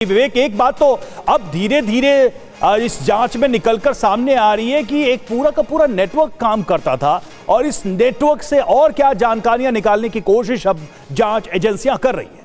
विवेक, एक बात तो अब धीरे धीरे इस जांच में निकलकर सामने आ रही है कि एक पूरा का पूरा नेटवर्क काम करता था और इस नेटवर्क से और क्या जानकारियां निकालने की कोशिश अब जांच एजेंसियां कर रही हैं।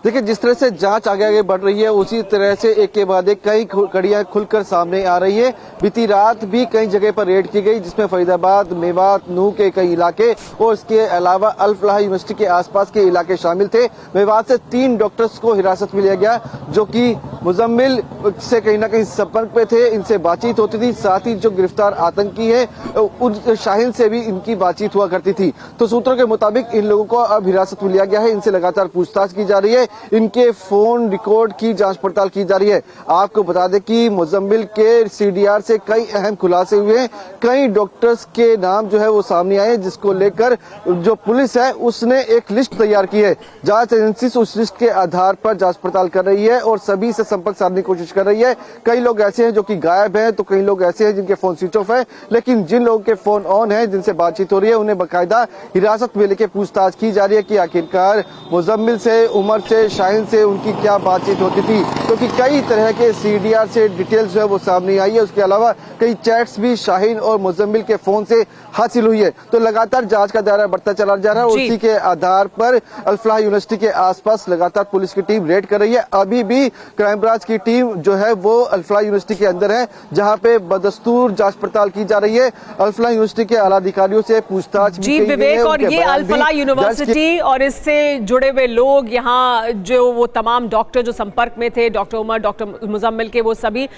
देखिए, जिस तरह से जांच आगे आगे बढ़ रही है उसी तरह से एक के बाद एक कई कड़ियां खुलकर सामने आ रही है। बीती रात भी कई जगह पर रेड की गई, जिसमें फरीदाबाद, मेवात, नूह के कई इलाके और इसके अलावा अल फलाह यूनिवर्सिटी के आसपास के इलाके शामिल थे। मेवात से 3 डॉक्टर्स को हिरासत में लिया गया जो कि मुजम्मिल से कहीं ना कहीं संपर्क पे थे, इनसे बातचीत होती थी। साथ ही जो गिरफ्तार आतंकी है उन शाहीन से भी इनकी बातचीत हुआ करती थी। तो सूत्रों के मुताबिक इन लोगों को अब हिरासत में लिया गया है, इनसे लगातार पूछताछ की जा रही है, इनके फोन रिकॉर्ड की जांच पड़ताल की जा रही है। आपको बता दें कि मुजम्मिल के सीडीआर से कई अहम खुलासे हुए हैं, कई डॉक्टर्स के नाम जो है वो सामने आए, जिसको लेकर जो पुलिस है उसने एक लिस्ट तैयार की है। जांच एजेंसी उस लिस्ट के आधार पर जांच पड़ताल कर रही है और सभी से संपर्क साधने की कोशिश कर रही है। कई लोग ऐसे हैं जो कि गायब हैं, तो कई लोग ऐसे हैं जिनके फोन स्विच ऑफ है, लेकिन जिन लोगों के फोन ऑन है, जिनसे बातचीत हो रही है, उन्हें बाकायदा हिरासत में लेकर पूछताछ की जा रही है कि आखिरकार मुजम्मिल से, उमर से, शाहीन से उनकी क्या बातचीत होती थी, क्योंकि कई तरह के सीडीआर से डिटेल्स जो है वो सामने आई है। उसके अलावा कई चैट्स भी शाहीन और मुजम्मिल के फोन से हासिल हुई है। तो लगातार जांच का दायरा बढ़ता चला जा रहा है और उसी के आधार पर अल फलाह यूनिवर्सिटी के आसपास लगातार पुलिस की टीम रेड कर रही है। अभी भी क्राइम ब्रांच की टीम जो है वो अल फलाह यूनिवर्सिटी के अंदर है, जहां पे बदस्तूर जांच पड़ताल की जा रही है। अल फलाह यूनिवर्सिटी के आला अधिकारियों से पूछताछ भी की गई है। और ये अल फलाह यूनिवर्सिटी और इससे जुड़े हुए लोग, यहाँ जो वो तमाम डॉक्टर जो संपर्क में थे, डॉक्टर उमर, डॉक्टर मुजम्मिल के, वो सभी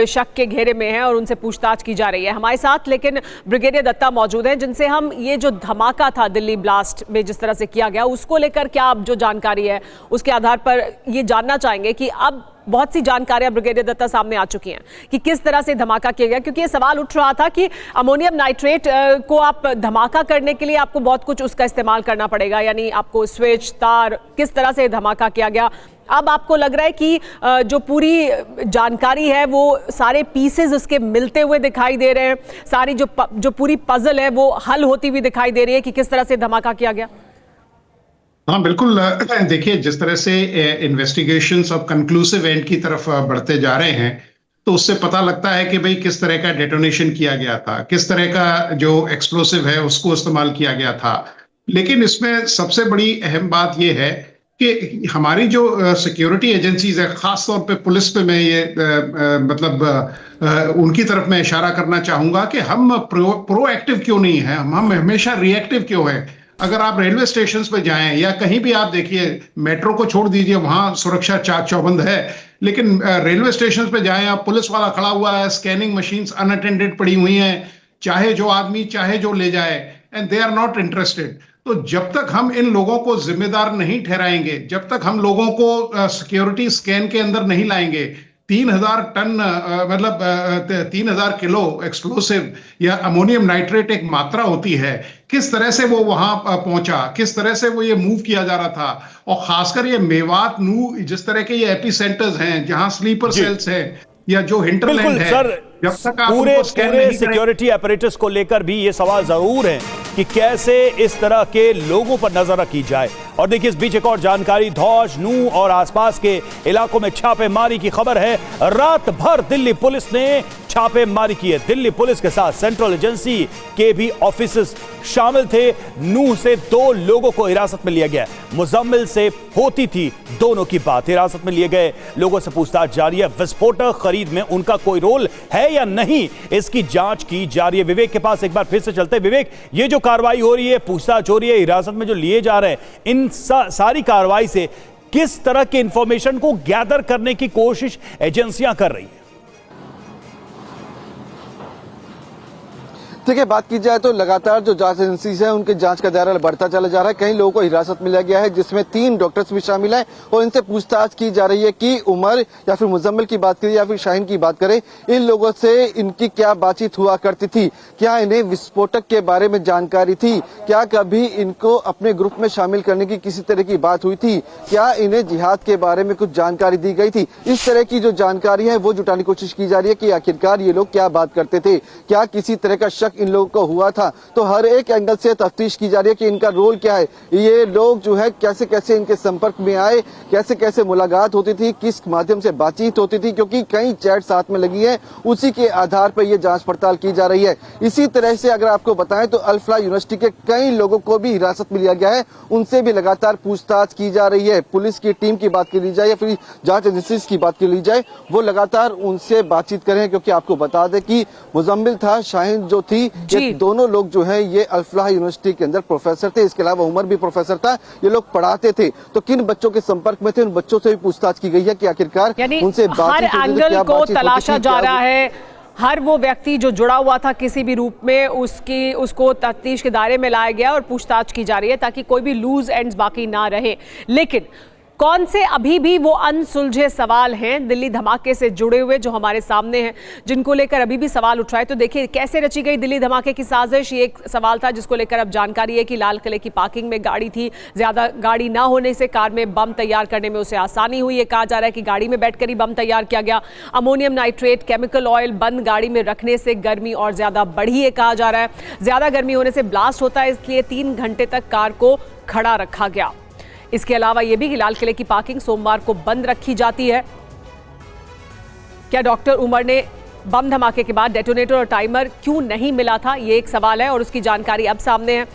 शक के घेरे में हैं और उनसे पूछताछ की जा रही है। हमारे साथ लेकिन ब्रिगेडियर दत्ता मौजूद हैं, जिनसे हम ये जो धमाका था दिल्ली ब्लास्ट में जिस तरह से किया गया, उसको लेकर क्या अब जो जानकारी है उसके आधार पर ये जानना चाहेंगे कि अब बहुत सी जानकारियां ब्रिगेडियर दत्ता सामने आ चुकी हैं कि किस तरह से धमाका किया गया, क्योंकि ये सवाल उठ रहा था कि अमोनियम नाइट्रेट को आप धमाका करने के लिए आपको बहुत कुछ उसका इस्तेमाल करना पड़ेगा, यानी आपको स्विच, तार, किस तरह से धमाका किया गया। अब आपको लग रहा है कि जो पूरी जानकारी है वो सारे पीसेस उसके मिलते हुए दिखाई दे रहे हैं, सारी जो पूरी पजल है वो हल होती हुई दिखाई दे रही है कि किस तरह से धमाका किया गया। हाँ बिल्कुल, देखिए जिस तरह से इन्वेस्टिगेशंस अब कंक्लूसिव एंड की तरफ बढ़ते जा रहे हैं, तो उससे पता लगता है कि भाई किस तरह का डेटोनेशन किया गया था, किस तरह का जो एक्सप्लोसिव है उसको इस्तेमाल किया गया था। लेकिन इसमें सबसे बड़ी अहम बात यह है कि हमारी जो सिक्योरिटी एजेंसीज है, खास तौर पे पुलिस पे मैं ये उनकी तरफ मैं इशारा करना चाहूंगा कि हम प्रोएक्टिव क्यों नहीं है, हम हमेशा रिएक्टिव क्यों है। अगर आप रेलवे स्टेशन पे जाएं या कहीं भी आप देखिए, मेट्रो को छोड़ दीजिए, वहां सुरक्षा चाक चौबंद है, लेकिन रेलवे स्टेशन पे जाएं आप, पुलिस वाला खड़ा हुआ है, स्कैनिंग मशीन्स अनअटेंडेड पड़ी हुई हैं, चाहे जो आदमी चाहे जो ले जाए, and they are not interested. तो जब तक हम इन लोगों को जिम्मेदार नहीं ठहराएंगे, जब तक हम लोगों को सिक्योरिटी स्कैन के अंदर नहीं लाएंगे, 3000 टन 3000 किलो एक्सप्लोसिव या अमोनियम नाइट्रेट एक मात्रा होती है, किस तरह से वो वहां पहुंचा, किस तरह से वो ये मूव किया जा रहा था, और खासकर ये मेवात, नूह, जिस तरह के ये एपिसेंटर्स हैं जहां स्लीपर सेल्स हैं या जो हिंटरलैंड है, जब तक आप पूरे सिक्योरिटी अपरेटस को लेकर भी ये सवाल जरूर है कि कैसे इस तरह के लोगों पर नजर रखी जाए। और देखिए इस बीच एक और जानकारी, धौज, नूह और आसपास के इलाकों में छापेमारी की खबर है। रात भर दिल्ली पुलिस ने छापेमारी की है। दिल्ली पुलिस के साथ सेंट्रल एजेंसी के भी ऑफिसर्स शामिल थे। नूह से 2 लोगों को हिरासत में लिया गया। मुजम्मिल से होती थी दोनों की बात। हिरासत में लिए गए लोगों से पूछताछ जारी है। विस्फोटक खरीद में उनका कोई रोल है या नहीं, इसकी जांच की जा रही है। विवेक के पास एक बार फिर से चलते हैं। विवेक, ये जो कार्रवाई हो रही है, पूछताछ हो रही है, हिरासत में जो लिए जा रहे हैं, इन सारी कार्रवाई से किस तरह के इंफॉर्मेशन को गैदर करने की कोशिश एजेंसियां कर रही है? देखिए, बात की जाए तो लगातार जो जांच एजेंसीज है उनके जांच का दायरा बढ़ता चला जा रहा है। कई लोगों को हिरासत में लिया गया है, जिसमें 3 डॉक्टर्स भी शामिल हैं और इनसे पूछताछ की जा रही है कि उमर या फिर मुजम्मिल की बात करें या फिर शाहीन की बात करें, इन लोगों से इनकी क्या बातचीत हुआ करती थी, क्या इन्हें विस्फोटक के बारे में जानकारी थी, क्या कभी इनको अपने ग्रुप में शामिल करने की किसी तरह की बात हुई थी, क्या इन्हें जिहाद के बारे में कुछ जानकारी दी गई थी। इस तरह की जो जानकारी है वो जुटाने की कोशिश की जा रही है कि आखिरकार ये लोग क्या बात करते थे, क्या किसी तरह का शक अटैक इन लोगों को हुआ था। तो हर एक एंगल से तफ्तीश की जा रही है कि इनका रोल क्या है, ये लोग जो है कैसे कैसे इनके संपर्क में आए, कैसे कैसे मुलाकात होती थी, किस माध्यम से बातचीत होती थी, क्योंकि कई चैट साथ में लगी है, उसी के आधार पर यह जांच पड़ताल की जा रही है। इसी तरह से अगर आपको बताएं तो अल फलाह यूनिवर्सिटी के कई लोगों को भी हिरासत में लिया गया है, उनसे भी लगातार पूछताछ की जा रही है। पुलिस की टीम की बात कर ली जाए या फिर जांच एजेंसी की बात कर ली जाए, वो लगातार उनसे बातचीत करें, क्योंकि आपको बता दें कि मुजम्मिल था, शाहीन जो थी, ये दोनों लोग जो है ये अल फलाह यूनिवर्सिटी के अंदर प्रोफेसर थे। इसके अलावा उमर भी प्रोफेसर था, ये लोग पढ़ाते थे। तो किन बच्चों के संपर्क में थे, उन बच्चों से भी पूछताछ की गई है कि आखिरकार उनसे हर एंगल को तलाशा जा रहा है। हर वो व्यक्ति जो जुड़ा हुआ था किसी भी रूप में उसको तफ्तीश के दायरे में लाया गया और पूछताछ की जा रही है ताकि कोई भी लूज एंड्स बाकी ना रहे। लेकिन कौन से अभी भी वो अनसुलझे सवाल हैं दिल्ली धमाके से जुड़े हुए जो हमारे सामने हैं, जिनको लेकर अभी भी सवाल उठ रहा है। तो देखिए कैसे रची गई दिल्ली धमाके की साजिश, ये एक सवाल था जिसको लेकर अब जानकारी है कि लाल किले की पार्किंग में गाड़ी थी, ज्यादा गाड़ी ना होने से कार में बम तैयार करने में उसे आसानी हुई। ये कहा जा रहा है कि गाड़ी में बैठकर ही बम तैयार किया गया। अमोनियम नाइट्रेट केमिकल ऑयल बंद गाड़ी में रखने से गर्मी और ज्यादा बढ़ी, ये कहा जा रहा है। ज्यादा गर्मी होने से ब्लास्ट होता है, इसलिए 3 घंटे तक कार को खड़ा रखा गया। इसके अलावा यह भी कि लाल किले की पार्किंग सोमवार को बंद रखी जाती है। क्या डॉक्टर उमर ने बम धमाके के बाद डेटोनेटर और टाइमर क्यों नहीं मिला था, यह एक सवाल है और उसकी जानकारी अब सामने है।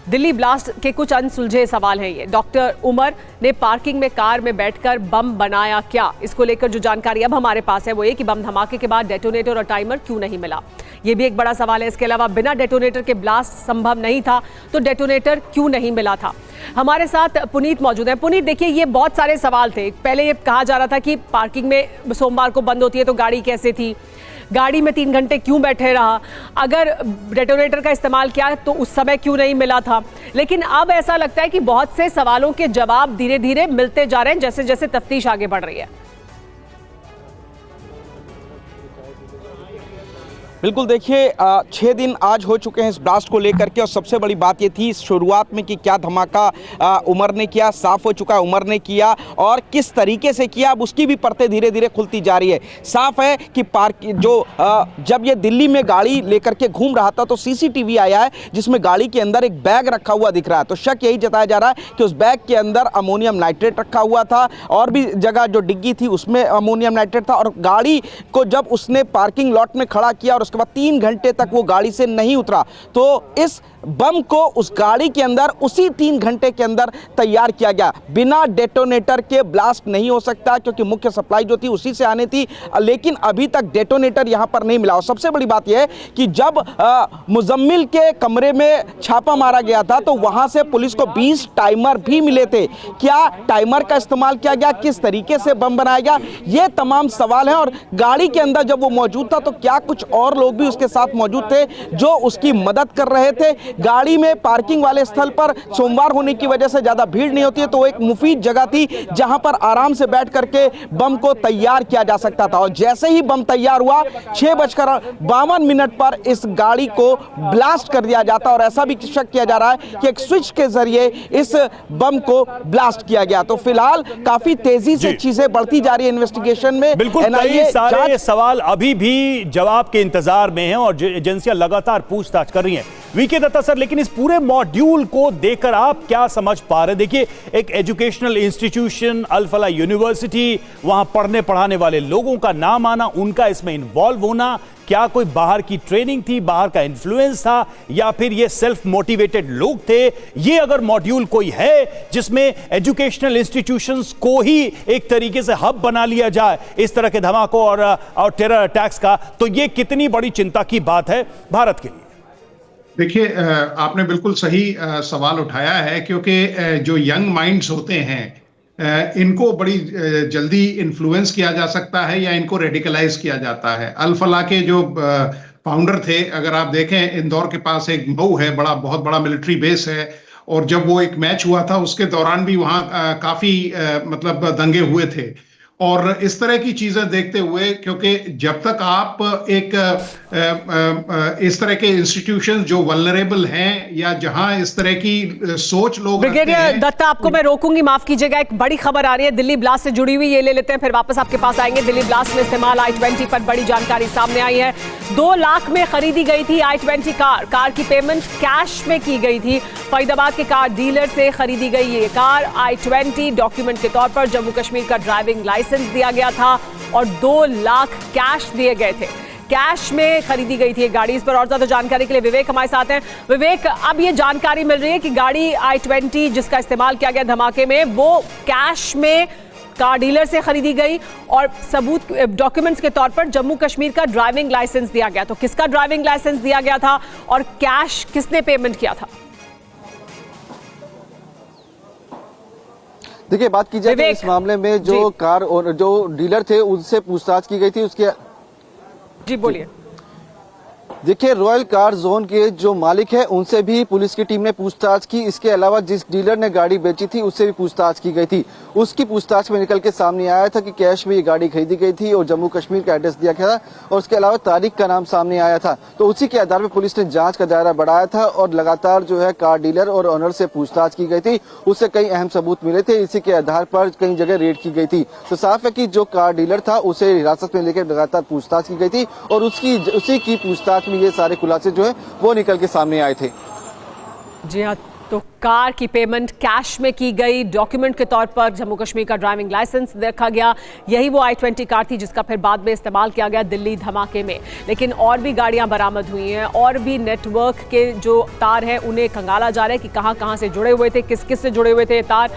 दिल्ली ब्लास्ट के कुछ अनसुलझे सवाल हैं ये। डॉक्टर उमर ने पार्किंग में कार में बैठकर बम बनाया क्या, इसको लेकर जो जानकारी अब हमारे पास है वो ये कि बम धमाके के बाद डेटोनेटर और टाइमर क्यों नहीं मिला, ये भी एक बड़ा सवाल है। इसके अलावा बिना डेटोनेटर के ब्लास्ट संभव नहीं था, तो डेटोनेटर क्यों नहीं मिला था। हमारे साथ पुनीत मौजूद है। पुनीत, देखिए ये बहुत सारे सवाल थे। पहले ये कहा जा रहा था कि पार्किंग में सोमवार को बंद होती है तो गाड़ी कैसे थी, गाड़ी में 3 घंटे क्यों बैठे रहा, अगर डेटोनेटर का इस्तेमाल किया तो उस समय क्यों नहीं मिला था। लेकिन अब ऐसा लगता है कि बहुत से सवालों के जवाब धीरे धीरे मिलते जा रहे हैं जैसे जैसे तफ्तीश आगे बढ़ रही है। बिल्कुल, देखिए 6 दिन आज हो चुके हैं इस ब्लास्ट को लेकर के और सबसे बड़ी बात ये थी शुरुआत में कि क्या धमाका उमर ने किया, साफ हो चुका है उमर ने किया और किस तरीके से किया, अब उसकी भी परतें धीरे धीरे खुलती जा रही है। साफ है कि जब ये दिल्ली में गाड़ी लेकर के घूम रहा था तो सीसीटीवी आया है जिसमें गाड़ी के अंदर एक बैग रखा हुआ दिख रहा है। तो शक यही जताया जा रहा है कि उस बैग के अंदर अमोनियम नाइट्रेट रखा हुआ था और भी जगह जो डिग्गी थी उसमें अमोनियम नाइट्रेट था। और गाड़ी को जब उसने पार्किंग लॉट में खड़ा किया और उसके बाद 3 घंटे तक वो गाड़ी से नहीं उतरा, तो इस बम को उस गाड़ी के अंदर उसी 3 घंटे के अंदर तैयार किया गया। बिना डेटोनेटर के ब्लास्ट नहीं हो सकता क्योंकि मुख्य सप्लाई जो थी उसी से आनी थी, लेकिन अभी तक डेटोनेटर यहां पर नहीं मिला। और सबसे बड़ी बात यह है कि जब मुजम्मिल के कमरे में छापा मारा गया था तो वहां से पुलिस को 20 टाइमर भी मिले थे। क्या टाइमर का इस्तेमाल किया गया, किस तरीके से बम बनाया गया, ये तमाम सवाल हैं। और गाड़ी के अंदर जब वो मौजूद था तो क्या कुछ और लोग भी उसके साथ मौजूद थे जो उसकी मदद कर रहे थे। गाड़ी में पार्किंग वाले स्थल पर सोमवार होने की वजह से ज्यादा भीड़ नहीं होती है, तो एक मुफीद जगह थी जहां पर आराम से बैठ करके बम को तैयार किया जा सकता था। और जैसे ही बम तैयार हुआ 6:52 पर इस गाड़ी को ब्लास्ट कर दिया जाता और ऐसा भी शक किया जा रहा है कि एक स्विच के जरिए इस बम को ब्लास्ट किया गया। तो फिलहाल काफी तेजी से चीजें बढ़ती जा रही है इन्वेस्टिगेशन में। बिल्कुल, कई सारे सवाल अभी भी जवाब के इंतजार में हैं और एजेंसियां लगातार पूछताछ कर रही हैं। वीके दत्ता सर, लेकिन इस पूरे मॉड्यूल को देखकर आप क्या समझ पा रहे हैं? देखिए, एक एजुकेशनल इंस्टीट्यूशन अल फलाह यूनिवर्सिटी, वहां पढ़ने पढ़ाने वाले लोगों का नाम आना, उनका इसमें इन्वॉल्व होना, क्या कोई बाहर की ट्रेनिंग थी, बाहर का इन्फ्लुएंस था या फिर ये सेल्फ मोटिवेटेड लोग थे? ये अगर मॉड्यूल कोई है जिसमें एजुकेशनल इंस्टीट्यूशंस को ही एक तरीके से हब बना लिया जाए इस तरह के धमाकों और टेरर अटैक्स का, तो ये कितनी बड़ी चिंता की बात है भारत के लिए? देखिए, आपने बिल्कुल सही सवाल उठाया है क्योंकि जो यंग माइंड्स होते हैं इनको बड़ी जल्दी इन्फ्लुएंस किया जा सकता है या इनको रेडिकलाइज किया जाता है। अल फलाह के जो फाउंडर थे, अगर आप देखें, इंदौर के पास एक मऊ है, बहुत बड़ा मिलिट्री बेस है, और जब वो एक मैच हुआ था उसके दौरान भी वहाँ काफी मतलब दंगे हुए थे। और इस तरह की चीजें देखते हुए, क्योंकि जब तक आप एक इस तरह के इंस्टीट्यूशन जो वल्नरेबल हैं या जहां इस तरह की सोच लोग रखते ब्रिगेडियर हैं, दत्ता, आपको मैं रोकूंगी, माफ कीजिएगा। एक बड़ी खबर आ रही है दिल्ली ब्लास्ट से जुड़ी हुई, ये ले लेते हैं, फिर वापस आपके पास आएंगे। दिल्ली ब्लास्ट में इस्तेमाल i20 पर बड़ी जानकारी सामने आई है। 2 लाख में खरीदी गई थी i20 कार की पेमेंट कैश में की गई थी। फरीदाबाद के कार डीलर से खरीदी गई ये कार i20 डॉक्यूमेंट के तौर पर जम्मू कश्मीर का ड्राइविंग लाइसेंस दिया गया था और 2 लाख कैश दिए गए थे। कैश में खरीदी गई थी गाड़ी। इस पर और ज्यादा जानकारी के लिए विवेक हमारे साथ हैं। विवेक, अब ये जानकारी मिल रही है कि गाड़ी i20 जिसका इस्तेमाल किया गया धमाके में, वो कैश में कार डीलर से खरीदी गई और सबूत डॉक्यूमेंट्स के तौर पर जम्मू कश्मीर का ड्राइविंग लाइसेंस दिया गया। तो किसका ड्राइविंग लाइसेंस दिया गया था और कैश किसने पेमेंट किया था? देखिए, बात की जाए तो इस मामले में जो कार और जो डीलर थे उनसे पूछताछ की गई थी। उसके जी बोलिए। देखिए, रॉयल कार जोन के जो मालिक है उनसे भी पुलिस की टीम ने पूछताछ की। इसके अलावा जिस डीलर ने गाड़ी बेची थी उससे भी पूछताछ की गई थी। उसकी पूछताछ में निकल के सामने आया था कि कैश में ये गाड़ी खरीदी गई थी और जम्मू कश्मीर का एड्रेस दिया गया था और उसके अलावा तारीख का नाम सामने आया था। तो उसी के आधार पर पुलिस ने जांच का दायरा बढ़ाया था और लगातार जो है कार डीलर और ऑनर से पूछताछ की गई थी। उससे कई अहम सबूत मिले थे। इसी के आधार पर कई जगह रेड की गई थी। तो साफ है कि जो कार डीलर था उसे हिरासत में लेकर लगातार पूछताछ की गई थी और उसी की पूछताछ में ये सारे खुलासे जो है वो निकल के सामने आए थे। जी हाँ, तो कार की पेमेंट कैश में की गई, डॉक्यूमेंट के तौर पर जम्मू कश्मीर का ड्राइविंग लाइसेंस देखा गया। यही वो i20 कार थी जिसका फिर बाद में इस्तेमाल किया गया दिल्ली धमाके में। लेकिन और भी गाड़ियां बरामद हुई हैं और भी नेटवर्क के जो तार हैं उन्हें खंगाला जा रहा है कि कहां से जुड़े हुए थे, किस किस से जुड़े हुए थे ये तार।